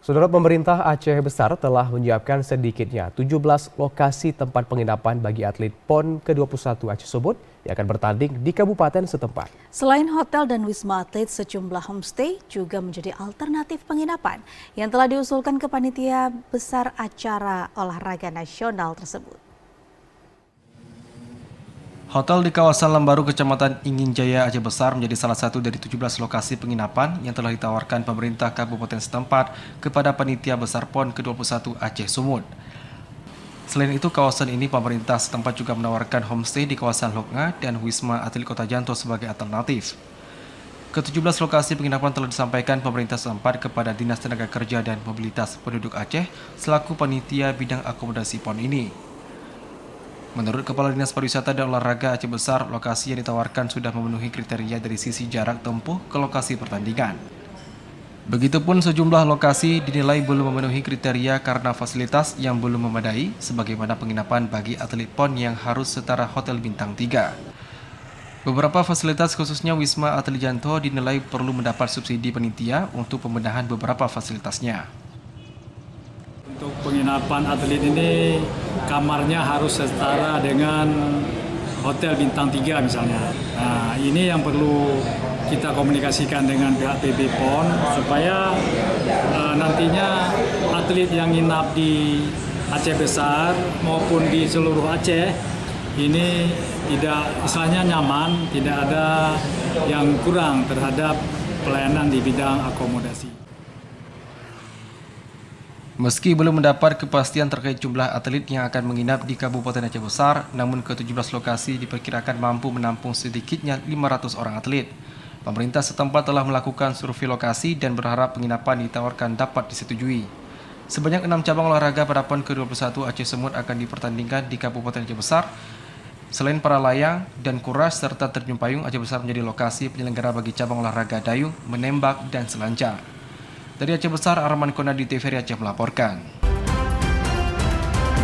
Saudara, pemerintah Aceh Besar telah menyiapkan sedikitnya 17 lokasi tempat penginapan bagi atlet PON ke-21 Aceh Sumut yang akan bertanding di kabupaten setempat. Selain hotel dan wisma atlet, sejumlah homestay juga menjadi alternatif penginapan yang telah diusulkan ke panitia besar acara olahraga nasional tersebut. Hotel di kawasan Lambaru, Kecamatan Ingin Jaya, Aceh Besar menjadi salah satu dari 17 lokasi penginapan yang telah ditawarkan pemerintah kabupaten setempat kepada panitia besar PON ke-21 Aceh Sumut. Selain itu, kawasan ini pemerintah setempat juga menawarkan homestay di kawasan Loknga dan Wisma Atlet Kota Janto sebagai alternatif. Ke-17 lokasi penginapan telah disampaikan pemerintah setempat kepada Dinas Tenaga Kerja dan Mobilitas Penduduk Aceh selaku panitia bidang akomodasi PON ini. Menurut Kepala Dinas Pariwisata dan Olahraga Aceh Besar, lokasi yang ditawarkan sudah memenuhi kriteria dari sisi jarak tempuh ke lokasi pertandingan. Begitupun sejumlah lokasi dinilai belum memenuhi kriteria karena fasilitas yang belum memadai, sebagaimana penginapan bagi atlet PON yang harus setara hotel bintang 3. Beberapa fasilitas khususnya Wisma Atlet Janto dinilai perlu mendapat subsidi panitia untuk pembenahan beberapa fasilitasnya. Untuk penginapan atlet ini kamarnya harus setara dengan hotel bintang 3 misalnya. Nah, ini yang perlu kita komunikasikan dengan pihak PB PON supaya nantinya atlet yang nginap di Aceh Besar maupun di seluruh Aceh ini tidak istilahnya nyaman, tidak ada yang kurang terhadap pelayanan di bidang akomodasi. Meski belum mendapat kepastian terkait jumlah atlet yang akan menginap di Kabupaten Aceh Besar, namun ke-17 lokasi diperkirakan mampu menampung sedikitnya 500 orang atlet. Pemerintah setempat telah melakukan survei lokasi dan berharap penginapan ditawarkan dapat disetujui. Sebanyak 6 cabang olahraga pada PON ke-21 Aceh Sumut akan dipertandingkan di Kabupaten Aceh Besar. Selain para layang dan kuras serta terjun payung, Aceh Besar menjadi lokasi penyelenggara bagi cabang olahraga dayung, menembak, dan selancar. Dari Aceh Besar, Arman Konadi, TVRI Aceh melaporkan.